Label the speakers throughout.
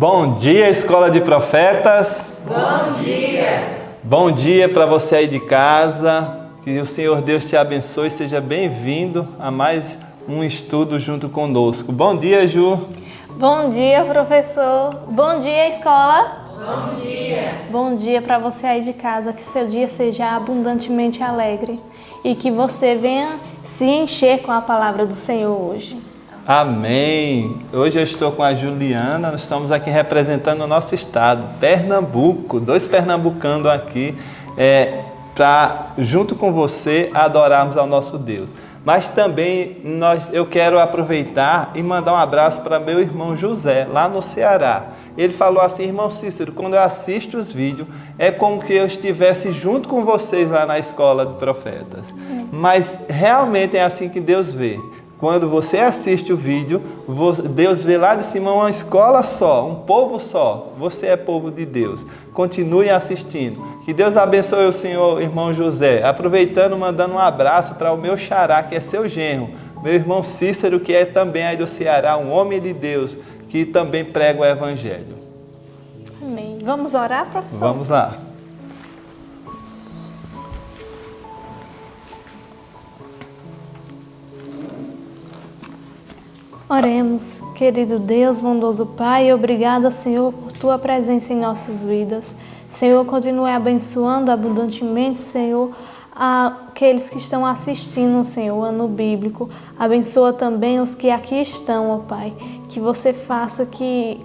Speaker 1: Bom dia, Escola de Profetas.
Speaker 2: Bom dia.
Speaker 1: Bom dia para você aí de casa. Que o Senhor Deus te abençoe e seja bem-vindo a mais um estudo junto conosco. Bom dia, Ju.
Speaker 3: Bom dia, professor. Bom dia, escola.
Speaker 2: Bom dia.
Speaker 3: Bom dia para você aí de casa. Que seu dia seja abundantemente alegre e que você venha se encher com a palavra do Senhor hoje.
Speaker 1: Amém. Hoje eu estou com a Juliana, nós estamos aqui representando o nosso estado, Pernambuco, 2 pernambucanos aqui, para junto com você adorarmos ao nosso Deus. Mas também eu quero aproveitar e mandar um abraço para meu irmão José, lá no Ceará. Ele falou assim: irmão Cícero, quando eu assisto os vídeos, é como que eu estivesse junto com vocês lá na Escola de Profetas. Mas realmente é assim que Deus vê. Quando você assiste o vídeo, Deus vê lá de cima uma escola só, um povo só. Você é povo de Deus. Continue assistindo. Que Deus abençoe o senhor, irmão José. Aproveitando, mandando um abraço para o meu xará, que é seu genro. Meu irmão Cícero, que é também aí do Ceará, um homem de Deus, que também prega o Evangelho.
Speaker 3: Amém. Vamos orar, professor?
Speaker 1: Vamos lá.
Speaker 3: Oremos, querido Deus, bondoso Pai, obrigada, Senhor, por Tua presença em nossas vidas. Senhor, continue abençoando abundantemente, Senhor, aqueles que estão assistindo, Senhor, o ano bíblico. Abençoa também os que aqui estão, ó Pai. Que você faça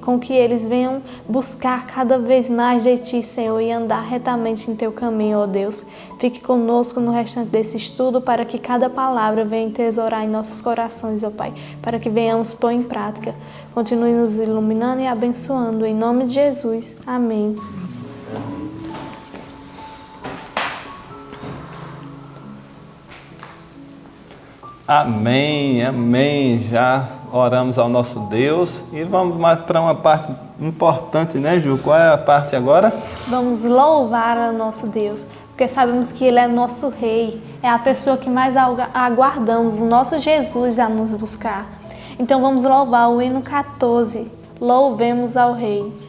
Speaker 3: com que eles venham buscar cada vez mais de Ti, Senhor, e andar retamente em Teu caminho, ó Deus. Fique conosco no restante desse estudo para que cada palavra venha tesourar em nossos corações, ó Pai, para que venhamos pôr em prática. Continue nos iluminando e abençoando. Em nome de Jesus. Amém.
Speaker 1: Amém, amém. Já oramos ao nosso Deus e vamos mais para uma parte importante, né, Ju? Qual é a parte agora?
Speaker 3: Vamos louvar ao nosso Deus, porque sabemos que Ele é nosso Rei, é a pessoa que mais aguardamos, o nosso Jesus a nos buscar. Então vamos louvar o hino 14, louvemos ao Rei.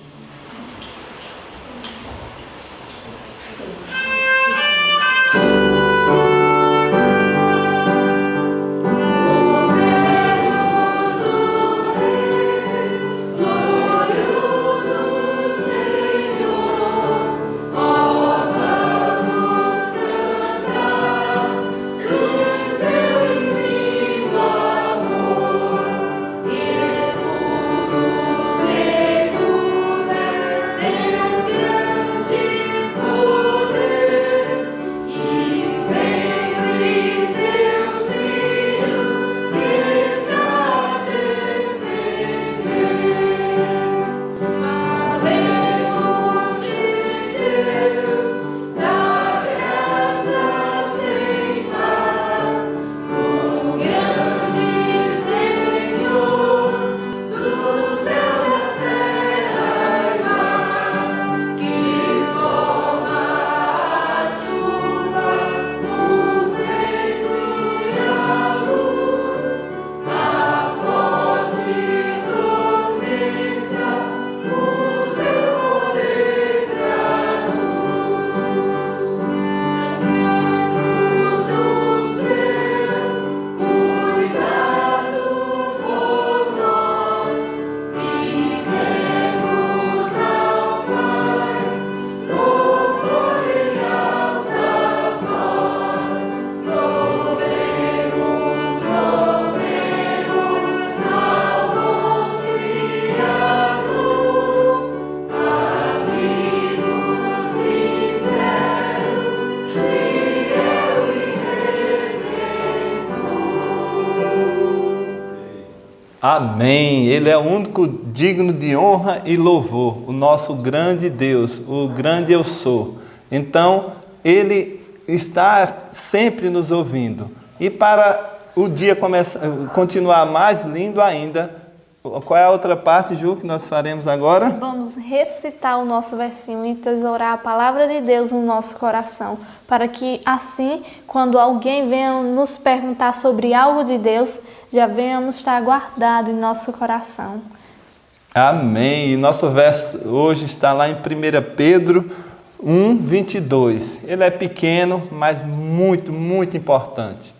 Speaker 1: Amém. Ele é o único digno de honra e louvor, o nosso grande Deus, o grande eu sou. Então, Ele está sempre nos ouvindo. E para o dia continuar mais lindo ainda, qual é a outra parte, Ju, que nós faremos agora?
Speaker 3: Vamos recitar o nosso versinho e tesourar a palavra de Deus no nosso coração, para que assim, quando alguém venha nos perguntar sobre algo de Deus, já venhamos estar guardado em nosso coração.
Speaker 1: Amém. E nosso verso hoje está lá em 1 Pedro 1, 22. Ele é pequeno, mas muito, muito importante.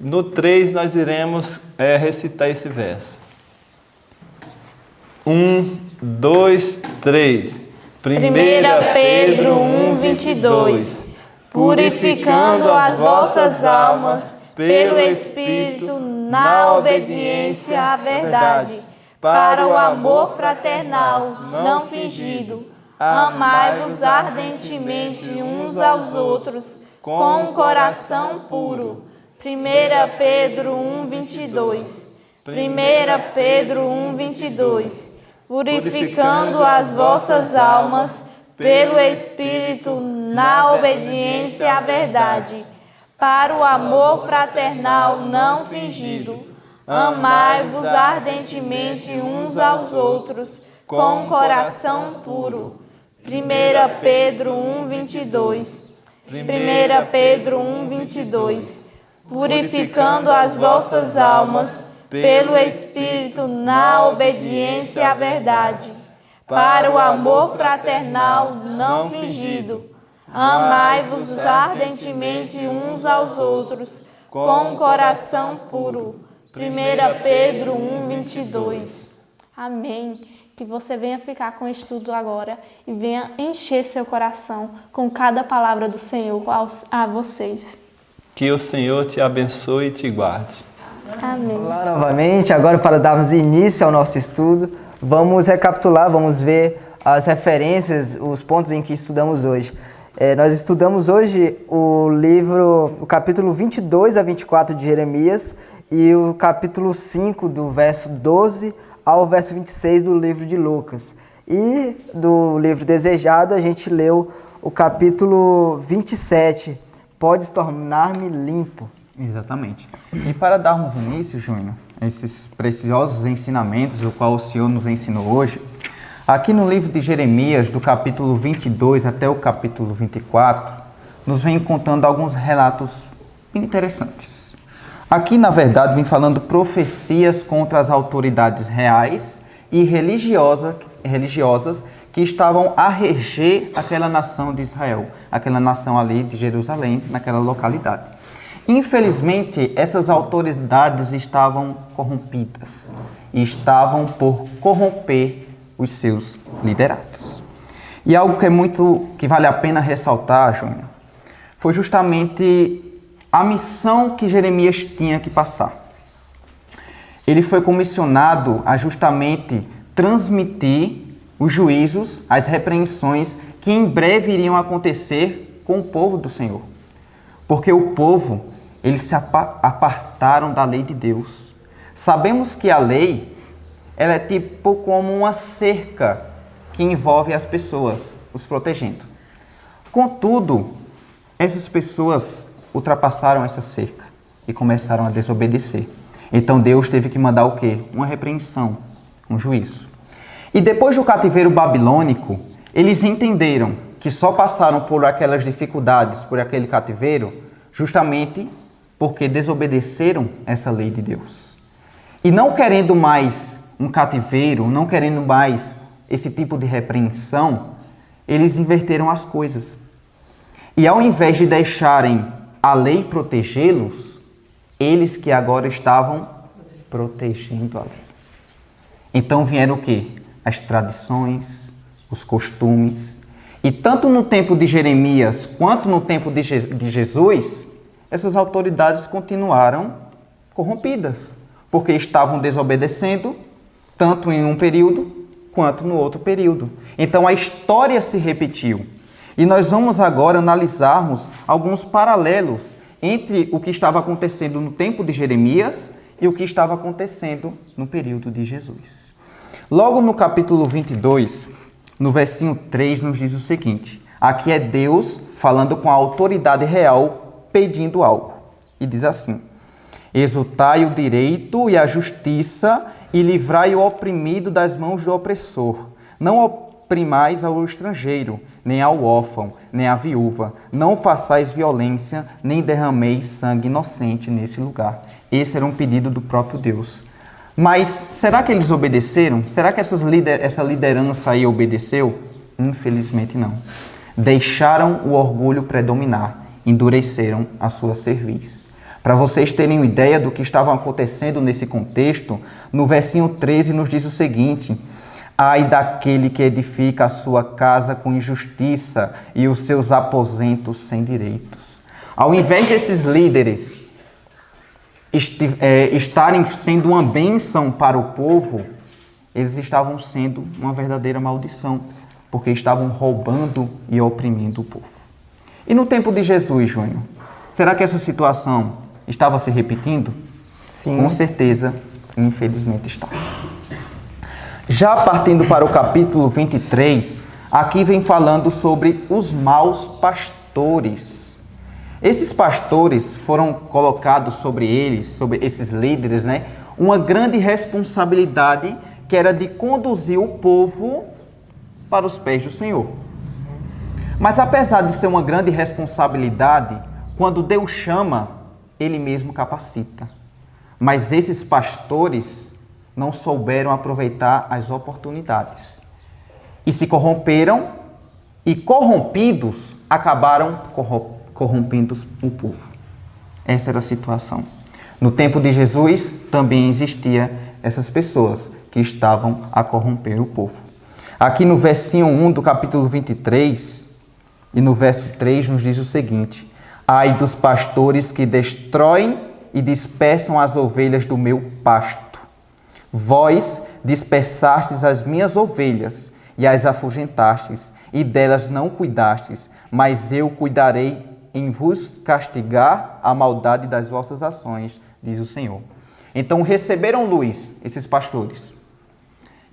Speaker 1: No 3 nós iremos recitar esse verso. 1, 2, 3. 1
Speaker 3: Pedro 1, 22. Purificando as vossas almas pelo Espírito na obediência à verdade, para o amor fraternal não fingido. Amai-vos ardentemente uns aos outros com um coração puro. 1 Pedro 1, 22. 1 Pedro 1, 22. Purificando as vossas almas pelo Espírito na obediência à verdade, para o amor fraternal não fingido. Amai-vos ardentemente uns aos outros com um coração puro. 1 Pedro 1, 22. 1 Pedro 1, 22. Purificando as vossas almas pelo Espírito na obediência à verdade, para o amor fraternal não fingido. Amai-vos ardentemente uns aos outros com um coração puro. 1 Pedro 1, 22. Amém. Que você venha ficar com o estudo agora e venha encher seu coração com cada palavra do Senhor a vocês.
Speaker 1: Que o Senhor te abençoe e te guarde.
Speaker 3: Amém.
Speaker 4: Olá novamente, agora para darmos início ao nosso estudo, vamos recapitular, vamos ver as referências, os pontos em que estudamos hoje. Nós estudamos hoje o capítulo 22 a 24 de Jeremias e o capítulo 5, do verso 12 ao verso 26 do livro de Lucas. E do livro desejado a gente leu o capítulo 27, Podes tornar-me limpo.
Speaker 5: Exatamente. E para darmos início, Júnior, a esses preciosos ensinamentos, o qual o Senhor nos ensinou hoje, aqui no livro de Jeremias, do capítulo 22 até o capítulo 24, nos vem contando alguns relatos interessantes. Aqui, na verdade, vem falando profecias contra as autoridades reais e religiosas que estavam a reger aquela nação de Israel, aquela nação ali de Jerusalém, naquela localidade. Infelizmente, essas autoridades estavam corrompidas e estavam por corromper os seus liderados. E algo que vale a pena ressaltar, Júnior, foi justamente a missão que Jeremias tinha que passar. Ele foi comissionado a justamente transmitir os juízos, as repreensões que em breve iriam acontecer com o povo do Senhor. Porque o povo, eles se apartaram da lei de Deus. Sabemos que a lei, ela é tipo como uma cerca que envolve as pessoas, os protegendo. Contudo, essas pessoas ultrapassaram essa cerca e começaram a desobedecer. Então Deus teve que mandar o quê? Uma repreensão, um juízo. E depois do cativeiro babilônico, eles entenderam que só passaram por aquelas dificuldades, por aquele cativeiro, justamente porque desobedeceram essa lei de Deus. E não querendo mais um cativeiro, não querendo mais esse tipo de repreensão, eles inverteram as coisas. E ao invés de deixarem a lei protegê-los, eles que agora estavam protegendo a lei. Então vieram o quê? As tradições, os costumes. E tanto no tempo de Jeremias quanto no tempo de Jesus, essas autoridades continuaram corrompidas, porque estavam desobedecendo tanto em um período quanto no outro período. Então a história se repetiu. E nós vamos agora analisarmos alguns paralelos entre o que estava acontecendo no tempo de Jeremias e o que estava acontecendo no período de Jesus. Logo no capítulo 22, no versinho 3, nos diz o seguinte: aqui é Deus falando com a autoridade real, pedindo algo. E diz assim: exultai o direito e a justiça e livrai o oprimido das mãos do opressor. Não oprimais ao estrangeiro, nem ao órfão, nem à viúva. Não façais violência, nem derrameis sangue inocente nesse lugar. Esse era um pedido do próprio Deus. Mas será que eles obedeceram? Será que essa liderança aí obedeceu? Infelizmente não. Deixaram o orgulho predominar, endureceram a sua cerviz. Para vocês terem uma ideia do que estava acontecendo nesse contexto, no versinho 13 nos diz o seguinte: ai daquele que edifica a sua casa com injustiça e os seus aposentos sem direitos. Ao invés desses líderes estarem sendo uma bênção para o povo, eles estavam sendo uma verdadeira maldição, porque estavam roubando e oprimindo o povo. E no tempo de Jesus, Júnior, será que essa situação estava se repetindo?
Speaker 4: Sim.
Speaker 5: Com certeza, infelizmente está. Já partindo para o capítulo 23, aqui vem falando sobre os maus pastores. Esses pastores foram colocados sobre eles, sobre esses líderes, uma grande responsabilidade que era de conduzir o povo para os pés do Senhor. Mas apesar de ser uma grande responsabilidade, quando Deus chama, Ele mesmo capacita. Mas esses pastores não souberam aproveitar as oportunidades. E se corromperam, e corrompidos, acabaram corrompendo o povo. Essa era a situação. No tempo de Jesus, também existia essas pessoas que estavam a corromper o povo. Aqui no versinho 1 do capítulo 23, e no verso 3, nos diz o seguinte: ai dos pastores que destroem e dispersam as ovelhas do meu pasto. Vós dispersastes as minhas ovelhas e as afugentastes, e delas não cuidastes, mas eu cuidarei em vos castigar a maldade das vossas ações, diz o Senhor. Então receberam luz esses pastores.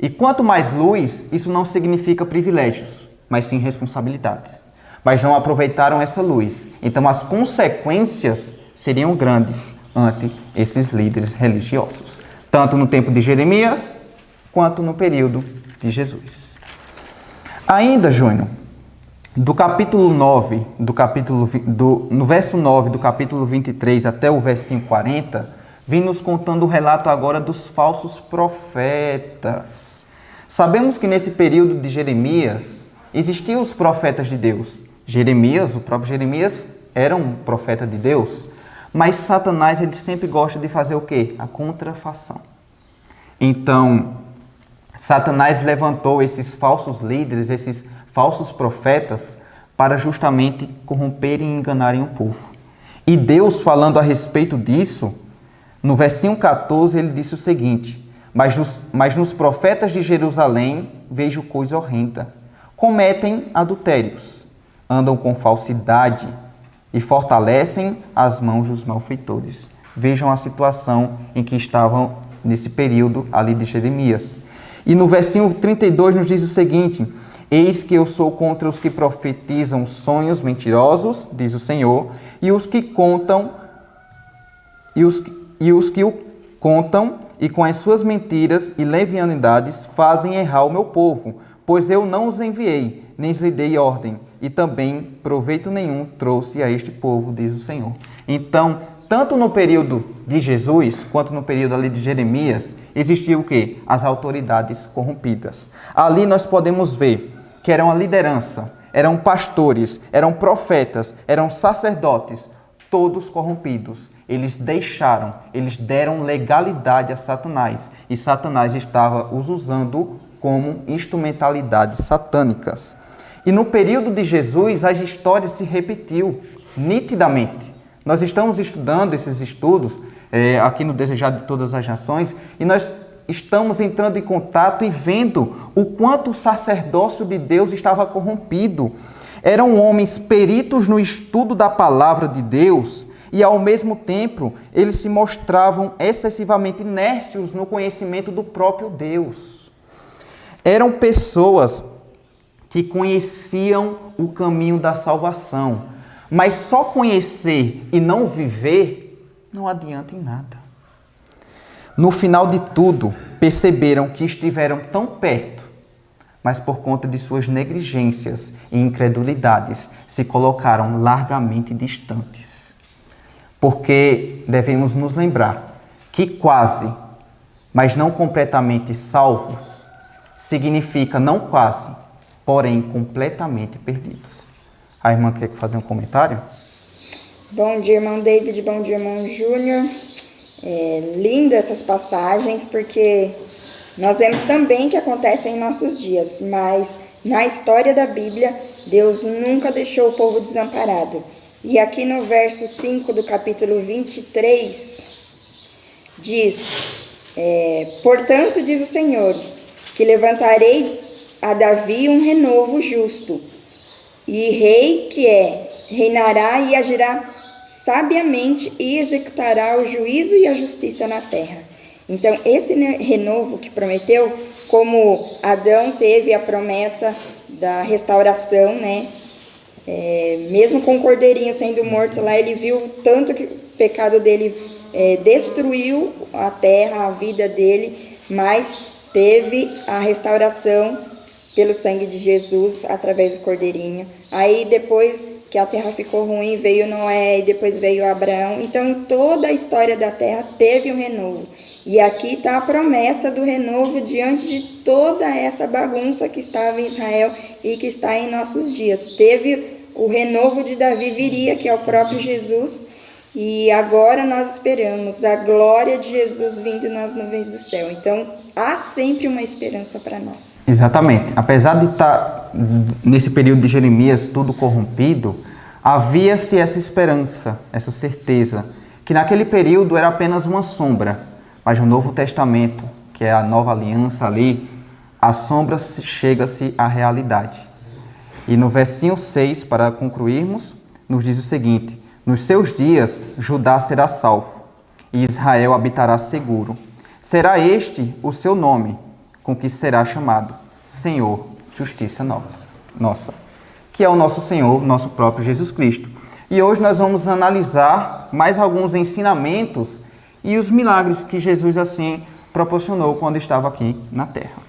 Speaker 5: E quanto mais luz, isso não significa privilégios, mas sim responsabilidades. Mas não aproveitaram essa luz. Então as consequências seriam grandes ante esses líderes religiosos, tanto no tempo de Jeremias, quanto no período de Jesus. Ainda, Júnior, do capítulo 9, no verso 9 do capítulo 23 até o versinho 40, vem nos contando o relato agora dos falsos profetas. Sabemos que nesse período de Jeremias, existiam os profetas de Deus. Jeremias, o próprio Jeremias, era um profeta de Deus, mas Satanás, ele sempre gosta de fazer o quê? A contrafação. Então, Satanás levantou esses falsos líderes, esses falsos profetas, para justamente corromperem e enganarem o povo. E Deus, falando a respeito disso, no versinho 14, ele disse o seguinte: mas nos profetas de Jerusalém vejo coisa horrenda. Cometem adultérios, andam com falsidade e fortalecem as mãos dos malfeitores. Vejam a situação em que estavam nesse período ali de Jeremias. E no versinho 32 nos diz o seguinte: eis que eu sou contra os que profetizam sonhos mentirosos, diz o Senhor, e os que contam, e os que o contam, e com as suas mentiras e levianidades fazem errar o meu povo, pois eu não os enviei, nem lhes dei ordem, e também proveito nenhum trouxe a este povo, diz o Senhor. Então, tanto no período de Jesus, quanto no período ali de Jeremias, existia o quê? As autoridades corrompidas. Ali nós podemos ver que era uma liderança, eram pastores, eram profetas, eram sacerdotes, todos corrompidos. Eles deram legalidade a Satanás, e Satanás estava os usando como instrumentalidades satânicas. E no período de Jesus, a história se repetiu nitidamente. Nós estamos estudando esses estudos aqui no Desejado de Todas as Nações, e nós estamos entrando em contato e vendo o quanto o sacerdócio de Deus estava corrompido. Eram homens peritos no estudo da palavra de Deus e, ao mesmo tempo, eles se mostravam excessivamente nércios no conhecimento do próprio Deus. Eram pessoas que conheciam o caminho da salvação, mas só conhecer e não viver não adianta em nada. No final de tudo, perceberam que estiveram tão perto, mas por conta de suas negligências e incredulidades, se colocaram largamente distantes. Porque devemos nos lembrar que quase mas não completamente salvos, significa não quase, porém completamente perdidos. A irmã quer fazer um comentário?
Speaker 6: Bom dia, irmão David, bom dia, irmão Júnior. Linda essas passagens, porque nós vemos também que acontecem em nossos dias, mas na história da Bíblia, Deus nunca deixou o povo desamparado. E aqui no verso 5 do capítulo 23, diz, portanto, diz o Senhor, que levantarei a Davi um renovo justo, e rei que reinará e agirá sabiamente e executará o juízo e a justiça na terra. Então, esse renovo que prometeu, como Adão teve a promessa da restauração, né? Mesmo com o cordeirinho sendo morto lá, ele viu tanto que o pecado dele destruiu a terra, a vida dele, mas teve a restauração pelo sangue de Jesus, através do cordeirinho. Aí depois que a terra ficou ruim, veio Noé e depois veio Abraão. Então, em toda a história da terra, teve um renovo. E aqui está a promessa do renovo diante de toda essa bagunça que estava em Israel e que está em nossos dias. Teve o renovo de Davi, viria, que é o próprio Jesus. E agora nós esperamos a glória de Jesus vindo nas nuvens do céu. Então, há sempre uma esperança para nós.
Speaker 5: Exatamente. Apesar de estar nesse período de Jeremias tudo corrompido, havia-se essa esperança, essa certeza, que naquele período era apenas uma sombra, mas no Novo Testamento, que é a nova aliança ali, a sombra chega-se à realidade. E no versinho 6, para concluirmos, nos diz o seguinte: nos seus dias Judá será salvo, e Israel habitará seguro. Será este o seu nome, com que será chamado Senhor, Justiça Nossa, que é o nosso Senhor, nosso próprio Jesus Cristo. E hoje nós vamos analisar mais alguns ensinamentos e os milagres que Jesus assim proporcionou quando estava aqui na terra.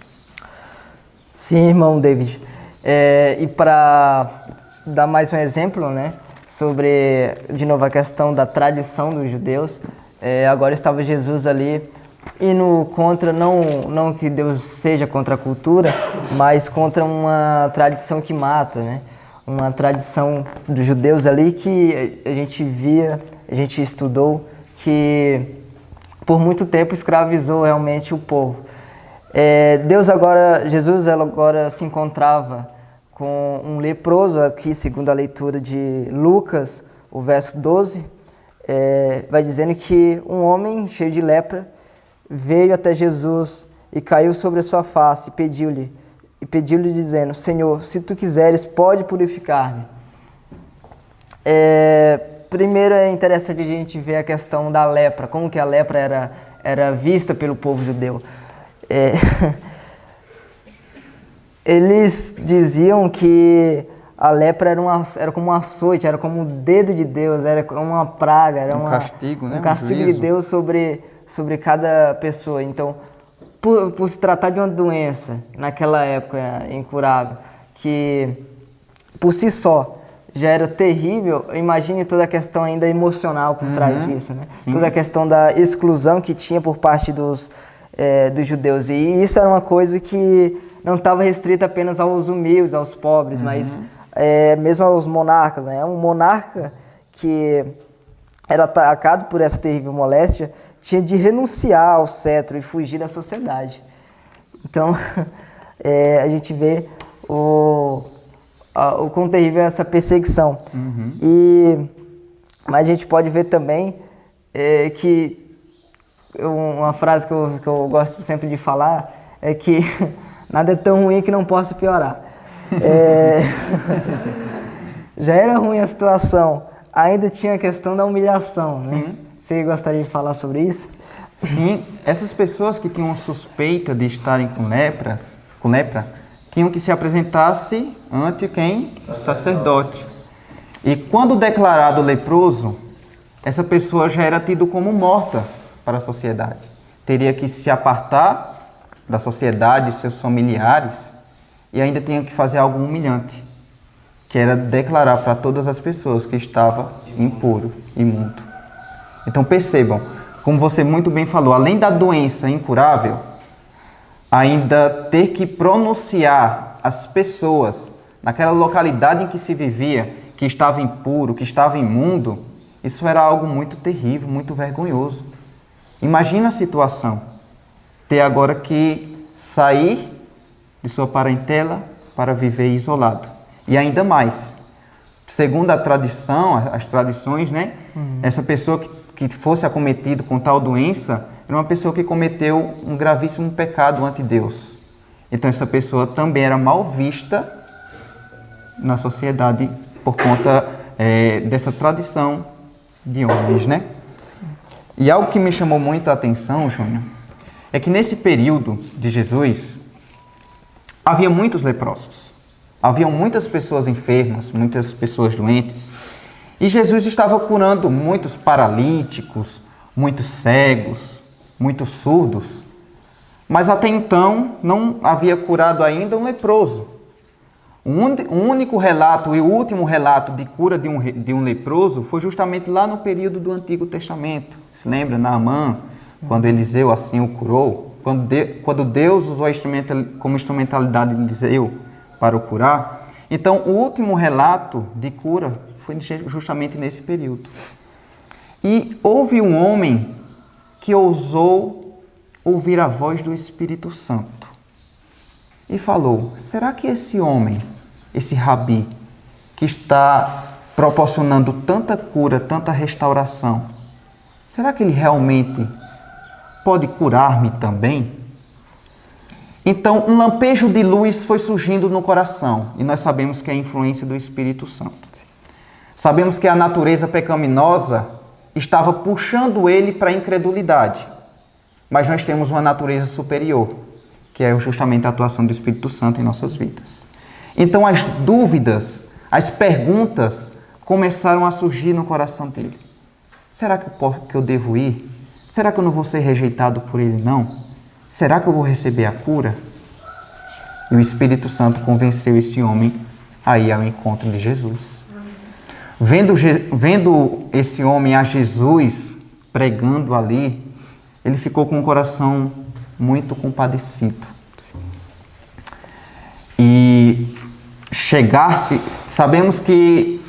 Speaker 4: Sim, irmão David. E para dar mais um exemplo, né, sobre, de novo, a questão da tradição dos judeus, agora estava Jesus ali indo contra, não que Deus seja contra a cultura, mas contra uma tradição que mata, né? Uma tradição dos judeus ali que a gente via, a gente estudou, que por muito tempo escravizou realmente o povo. Jesus agora se encontrava com um leproso, aqui segundo a leitura de Lucas, o verso 12, vai dizendo que um homem cheio de lepra veio até Jesus e caiu sobre a sua face e pediu-lhe dizendo: Senhor, se tu quiseres, pode purificar-me. Primeiro é interessante a gente ver a questão da lepra, como que a lepra era vista pelo povo judeu. Eles diziam que a lepra era como um açoite, era como o dedo de Deus, era como uma praga, era
Speaker 5: castigo, né?
Speaker 4: Um castigo de Deus sobre cada pessoa. Então, por se tratar de uma doença, naquela época incurável, que por si só já era terrível, imagine toda a questão ainda emocional por trás disso, né? Toda a questão da exclusão que tinha por parte dos judeus. E isso era uma coisa que não estava restrita apenas aos humildes, aos pobres, mas mesmo aos monarcas, né? Um monarca que era atacado por essa terrível moléstia tinha de renunciar ao cetro e fugir da sociedade. Então, a gente vê o quão terrível é essa perseguição. Mas a gente pode ver também que uma frase que eu gosto sempre de falar é que nada é tão ruim que não possa piorar. Já era ruim a situação, ainda tinha a questão da humilhação, né? Você gostaria de falar sobre isso?
Speaker 5: Sim, essas pessoas que tinham suspeita de estarem com lepra, tinham que se apresentar-se ante quem? O sacerdote. E quando declarado leproso, essa pessoa já era tido como morta para a sociedade. Teria que se apartar da sociedade, seus familiares, e ainda tinha que fazer algo humilhante, que era declarar para todas as pessoas que estava impuro, imundo. Então percebam como você muito bem falou, além da doença incurável, ainda ter que pronunciar as pessoas naquela localidade em que se vivia, que estava impuro, que estava imundo, isso era algo muito terrível, muito vergonhoso. Imagina a situação, ter agora que sair de sua parentela para viver isolado. E ainda mais, segundo a tradição, as tradições, né? Essa pessoa que fosse acometida com tal doença, era uma pessoa que cometeu um gravíssimo pecado ante Deus. Então essa pessoa também era mal vista na sociedade por conta dessa tradição de homens, né? E algo que me chamou muito a atenção, Júnior, é que nesse período de Jesus, havia muitos leprosos. Haviam muitas pessoas enfermas, muitas pessoas doentes. E Jesus estava curando muitos paralíticos, muitos cegos, muitos surdos. Mas até então não havia curado ainda um leproso. O único relato e o último relato de cura de um leproso foi justamente lá no período do Antigo Testamento. Se lembra, Naamã, quando Eliseu assim o curou? Quando Deus usou como instrumentalidade de Eliseu para o curar. Então, o último relato de cura foi justamente nesse período. E houve um homem que ousou ouvir a voz do Espírito Santo e falou: será que esse homem, esse rabi, que está proporcionando tanta cura, tanta restauração, será que ele realmente pode curar-me também? Então, um lampejo de luz foi surgindo no coração, e nós sabemos que é a influência do Espírito Santo. Sabemos que a natureza pecaminosa estava puxando ele para a incredulidade, mas nós temos uma natureza superior, que é justamente a atuação do Espírito Santo em nossas vidas. Então, as dúvidas, as perguntas começaram a surgir no coração dele. Será que eu devo ir? Será que eu não vou ser rejeitado por ele, não? Será que eu vou receber a cura? E o Espírito Santo convenceu esse homem a ir ao encontro de Jesus. Vendo esse homem a Jesus pregando ali, ele ficou com o coração muito compadecido. E sabemos que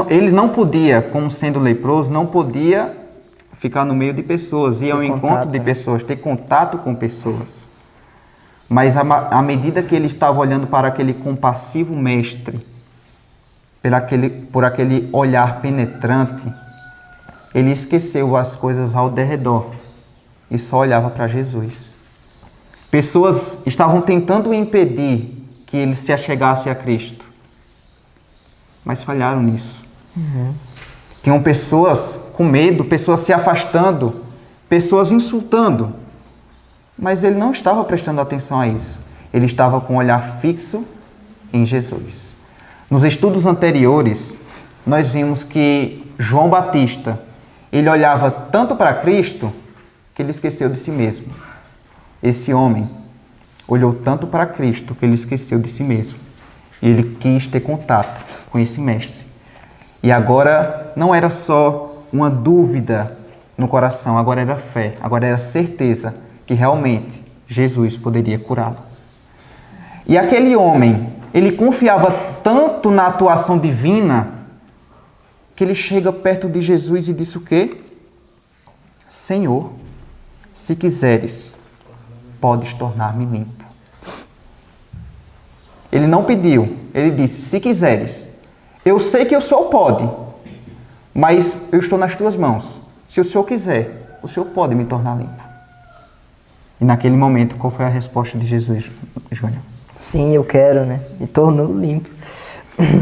Speaker 5: ele não podia, como sendo leproso, não podia ficar no meio de pessoas, ir ao encontro de pessoas, ter contato com pessoas. Mas à medida que ele estava olhando para aquele compassivo mestre, por aquele olhar penetrante, ele esqueceu as coisas ao derredor e só olhava para Jesus. Pessoas estavam tentando impedir que ele se achegasse a Cristo, mas falharam nisso. Tinham pessoas com medo, pessoas se afastando, pessoas insultando. Mas ele não estava prestando atenção a isso. Ele estava com um olhar fixo em Jesus. Nos estudos anteriores, nós vimos que João Batista, ele olhava tanto para Cristo que ele esqueceu de si mesmo. Esse homem olhou tanto para Cristo que ele esqueceu de si mesmo. E ele quis ter contato com esse mestre. E agora não era só uma dúvida no coração, agora era fé, agora era certeza que realmente Jesus poderia curá-lo. E aquele homem, ele confiava tanto na atuação divina que ele chega perto de Jesus e disse o quê? Senhor, se quiseres, podes tornar-me limpo. Ele não pediu, ele disse, se quiseres. Eu sei que o Senhor pode, mas eu estou nas tuas mãos. Se o Senhor quiser, o Senhor pode me tornar limpo. E naquele momento, qual foi a resposta de Jesus, Júnior?
Speaker 4: Sim, eu quero, né? Me tornou limpo.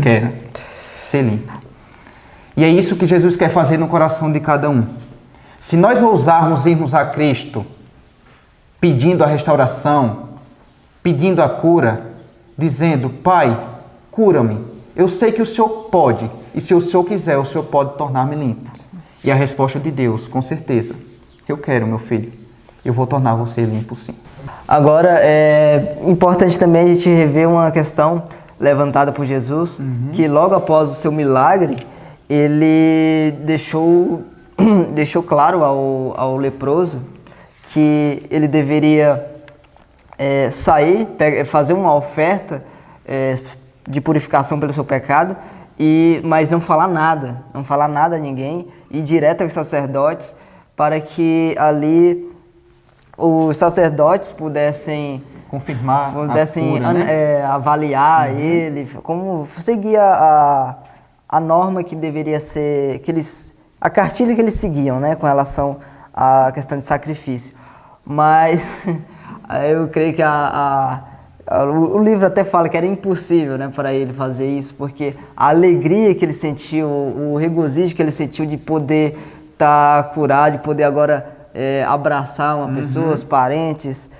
Speaker 5: Quero ser limpo. E é isso que Jesus quer fazer no coração de cada um. Se nós ousarmos irmos a Cristo, pedindo a restauração, pedindo a cura, dizendo, Pai, cura-me. Eu sei que o Senhor pode, e se o Senhor quiser, o Senhor pode tornar-me limpo. E a resposta de Deus, com certeza, eu quero, meu filho, eu vou tornar você limpo sim.
Speaker 4: Agora, é importante também a gente rever uma questão levantada por Jesus, que logo após o seu milagre, ele deixou deixou claro ao leproso que ele deveria sair, fazer uma oferta de purificação pelo seu pecado, mas não falar nada a ninguém, ir direto aos sacerdotes, para que ali os sacerdotes pudessem
Speaker 5: confirmar a cura, né?
Speaker 4: Avaliar ele, como seguir a norma que deveria ser, a cartilha que eles seguiam, né, com relação à questão de sacrifício. Mas eu creio que o livro até fala que era impossível, né, para ele fazer isso, porque a alegria que ele sentiu, o regozijo que ele sentiu de poder estar curado, de poder agora abraçar uma pessoa, os parentes,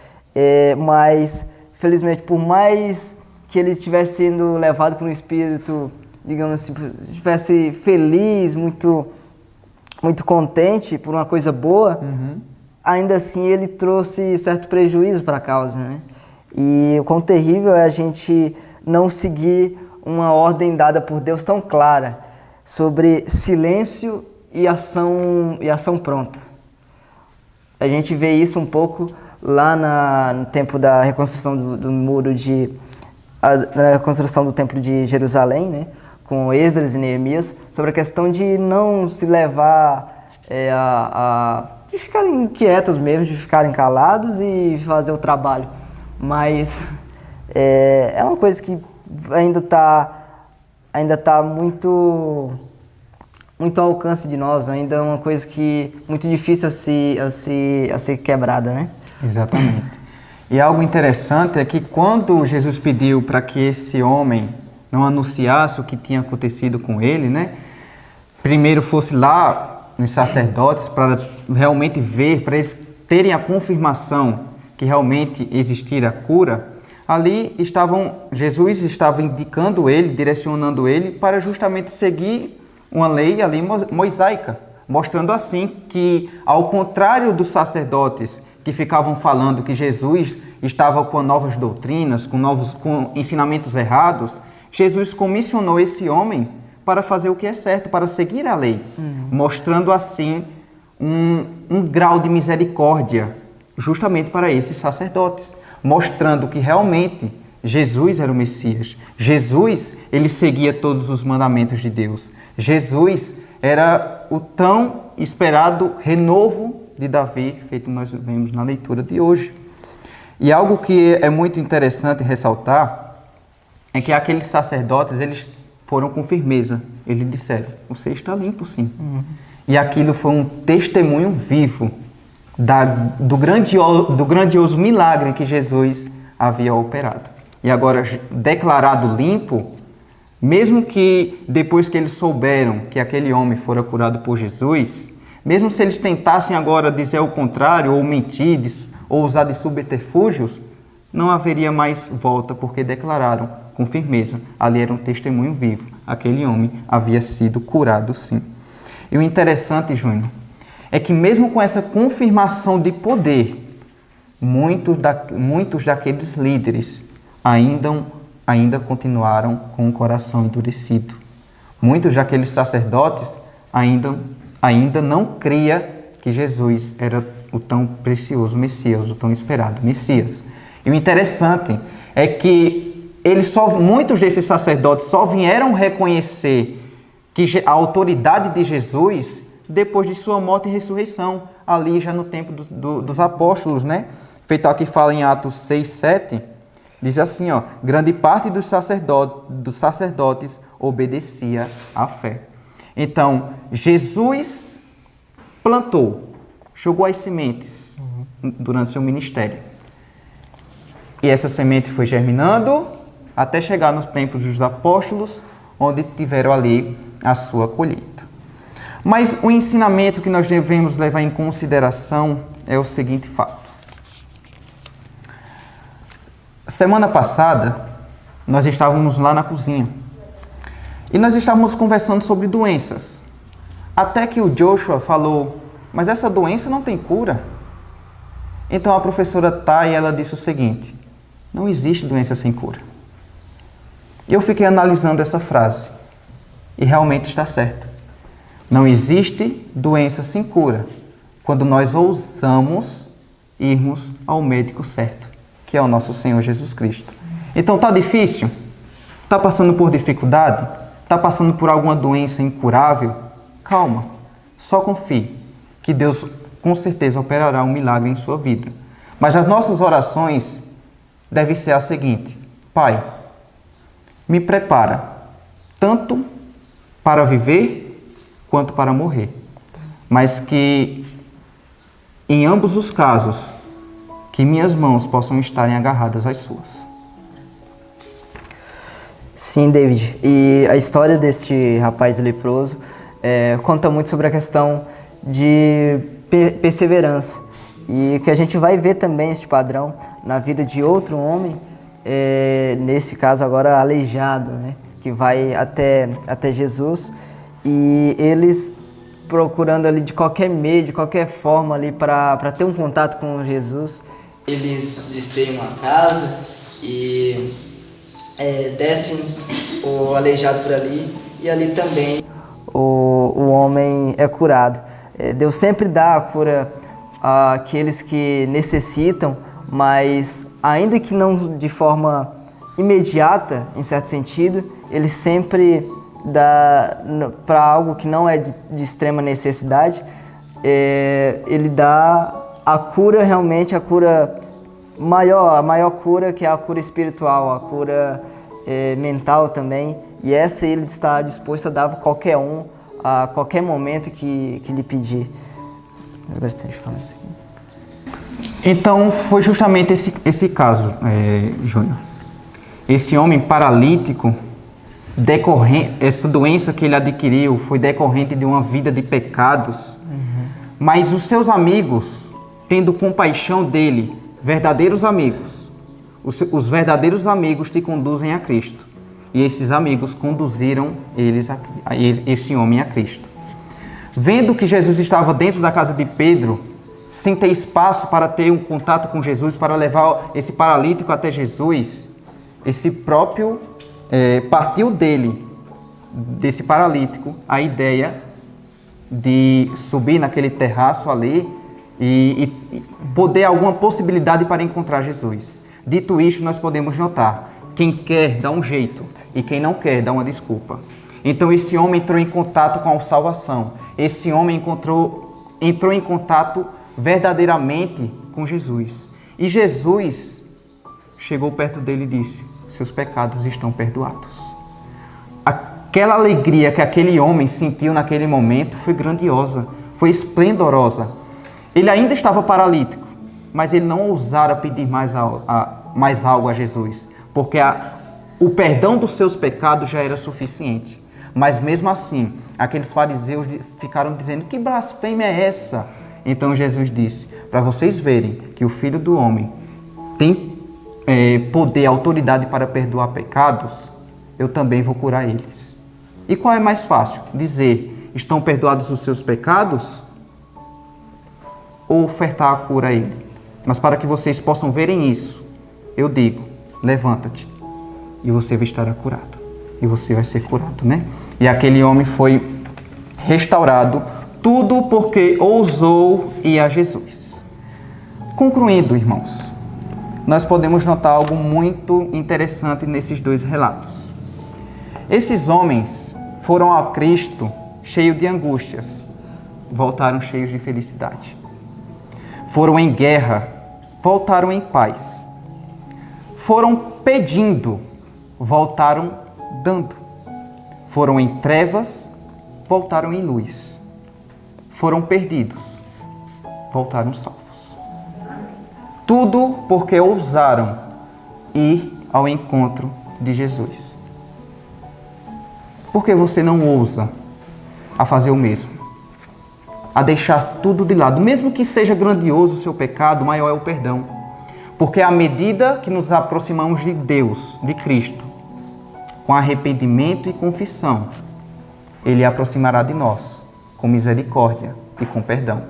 Speaker 4: mas felizmente, por mais que ele estivesse sendo levado por um espírito, digamos assim, estivesse feliz, muito contente por uma coisa boa, ainda assim ele trouxe certo prejuízo para a causa, né? E o quão terrível é a gente não seguir uma ordem dada por Deus tão clara sobre silêncio e ação pronta. A gente vê isso um pouco lá no tempo da reconstrução do muro na construção do templo de Jerusalém, né? Com Esdras e Neemias, sobre a questão de não se levar de ficarem quietos mesmo, de ficarem calados e fazer o trabalho. Mas é uma coisa que ainda tá muito ao alcance de nós, ainda é uma coisa que muito difícil a ser quebrada, né?
Speaker 5: Exatamente. E algo interessante é que quando Jesus pediu para que esse homem não anunciasse o que tinha acontecido com ele, né? Primeiro fosse lá nos sacerdotes para realmente ver, para eles terem a confirmação que realmente existira a cura. Ali Jesus estava indicando ele, direcionando ele para justamente seguir uma lei ali mosaica, mostrando assim que, ao contrário dos sacerdotes que ficavam falando que Jesus estava com novas doutrinas, com ensinamentos errados, Jesus comissionou esse homem para fazer o que é certo, para seguir a lei, mostrando assim um grau de misericórdia justamente para esses sacerdotes, mostrando que realmente Jesus era o Messias. Jesus, ele seguia todos os mandamentos de Deus. Jesus era o tão esperado renovo de Davi, feito nós vemos na leitura de hoje. E algo que é muito interessante ressaltar é que aqueles sacerdotes, eles foram com firmeza. Eles disseram, você está limpo sim. E aquilo foi um testemunho vivo do grandioso milagre que Jesus havia operado. E agora, declarado limpo, mesmo que depois que eles souberam que aquele homem fora curado por Jesus, mesmo se eles tentassem agora dizer o contrário, ou mentir, ou usar de subterfúgios, não haveria mais volta, porque declararam com firmeza. Ali era um testemunho vivo. Aquele homem havia sido curado, sim. E o interessante, Júnior, é que mesmo com essa confirmação de poder, muitos daqueles líderes ainda continuaram com o coração endurecido. Muitos daqueles sacerdotes ainda não criam que Jesus era o tão precioso Messias, o tão esperado Messias. E o interessante é que muitos desses sacerdotes só vieram reconhecer que a autoridade de Jesus depois de sua morte e ressurreição, ali já no tempo dos apóstolos, né? Feito aqui fala em Atos 6, 7, diz assim, ó, grande parte dos sacerdotes obedecia à fé. Então, Jesus plantou, jogou as sementes durante seu ministério. E essa semente foi germinando até chegar no tempo dos apóstolos, onde tiveram ali a sua colheita. Mas o ensinamento que nós devemos levar em consideração é o seguinte fato. Semana passada, nós estávamos lá na cozinha e nós estávamos conversando sobre doenças. Até que o Joshua falou, mas essa doença não tem cura. Então a professora Thay, ela disse o seguinte, não existe doença sem cura. Eu fiquei analisando essa frase e realmente está certa. Não existe doença sem cura quando nós ousamos irmos ao médico certo, que é o nosso Senhor Jesus Cristo. Então, está difícil? Está passando por dificuldade? Está passando por alguma doença incurável? Calma, só confie que Deus com certeza operará um milagre em sua vida. Mas as nossas orações devem ser a seguinte: Pai, me prepara tanto para viver quanto para morrer, mas que em ambos os casos, que minhas mãos possam estarem agarradas às suas.
Speaker 4: Sim, David. E a história deste rapaz leproso conta muito sobre a questão de perseverança. E que a gente vai ver também este padrão na vida de outro homem, nesse caso agora aleijado, né? Que vai até Jesus, e eles procurando ali de qualquer meio, de qualquer forma ali para ter um contato com Jesus. Eles têm uma casa e descem o aleijado por ali, e ali também o homem é curado. Deus sempre dá a cura àqueles que necessitam, mas ainda que não de forma imediata, em certo sentido, Ele sempre dá para algo que não é de extrema necessidade. Ele dá a cura, realmente a cura maior, a maior cura, que é a cura espiritual, a cura mental também, e essa Ele está disposto a dar a qualquer um, a qualquer momento que lhe pedir. Eu gostaria de falar isso aqui.
Speaker 5: Então, foi justamente esse caso, Júnior. Esse homem paralítico, essa doença que ele adquiriu foi decorrente de uma vida de pecados, mas os seus amigos, tendo compaixão dele, verdadeiros amigos, os verdadeiros amigos te conduzem a Cristo. E esses amigos conduziram esse homem a Cristo. Vendo que Jesus estava dentro da casa de Pedro, sem ter espaço para ter um contato com Jesus, para levar esse paralítico até Jesus, esse próprio partiu desse paralítico, a ideia de subir naquele terraço ali e poder alguma possibilidade para encontrar Jesus. Dito isto, nós podemos notar: quem quer dá um jeito e quem não quer dá uma desculpa. Então esse homem entrou em contato com a salvação. Esse homem entrou em contato verdadeiramente com Jesus. E Jesus chegou perto dele e disse: seus pecados estão perdoados. Aquela alegria que aquele homem sentiu naquele momento foi grandiosa, foi esplendorosa. Ele ainda estava paralítico, mas ele não ousara pedir mais algo a Jesus, porque o perdão dos seus pecados já era suficiente. Mas mesmo assim, aqueles fariseus ficaram dizendo: que blasfêmia é essa? Então Jesus disse: para vocês verem que o Filho do Homem tem poder, autoridade para perdoar pecados, eu também vou curar eles. E qual é mais fácil? Dizer: estão perdoados os seus pecados? Ou ofertar a cura a ele? Mas para que vocês possam verem isso, eu digo: levanta-te e você vai estar curado. E você vai ser curado, né? E aquele homem foi restaurado, tudo porque ousou ir a Jesus. Concluindo, irmãos, nós podemos notar algo muito interessante nesses dois relatos. Esses homens foram a Cristo cheios de angústias, voltaram cheios de felicidade. Foram em guerra, voltaram em paz. Foram pedindo, voltaram dando. Foram em trevas, voltaram em luz. Foram perdidos, voltaram salvos. Tudo porque ousaram ir ao encontro de Jesus. Por que você não ousa a fazer o mesmo? A deixar tudo de lado, mesmo que seja grandioso o seu pecado, maior é o perdão. Porque à medida que nos aproximamos de Deus, de Cristo, com arrependimento e confissão, Ele aproximará de nós com misericórdia e com perdão.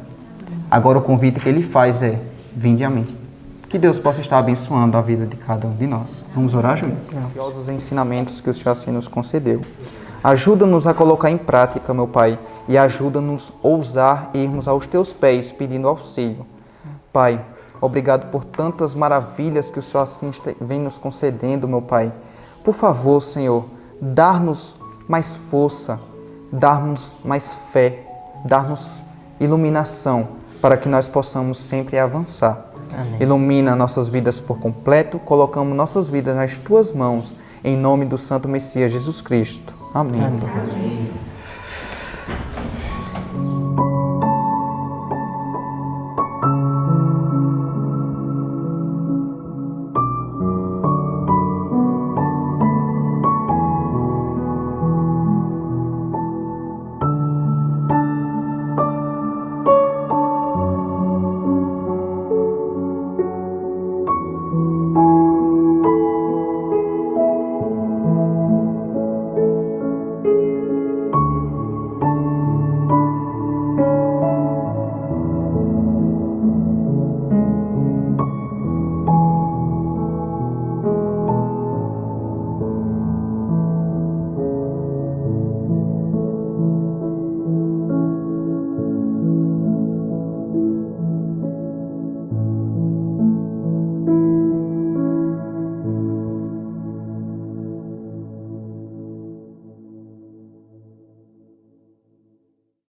Speaker 5: Agora o convite que Ele faz é: vinde a mim. Que Deus possa estar abençoando a vida de cada um de nós. Vamos orar, Júnior? Preciosos ensinamentos que o Senhor assim nos concedeu. Ajuda-nos a colocar em prática, meu Pai, e ajuda-nos a ousar irmos aos Teus pés pedindo auxílio. Pai, obrigado por tantas maravilhas que o Senhor assim vem nos concedendo, meu Pai. Por favor, Senhor, dar-nos mais força, dar-nos mais fé, dar-nos iluminação para que nós possamos sempre avançar.
Speaker 4: Amém.
Speaker 5: Ilumina nossas vidas por completo, colocamos nossas vidas nas Tuas mãos, em nome do Santo Messias Jesus Cristo. Amém.
Speaker 4: Amém.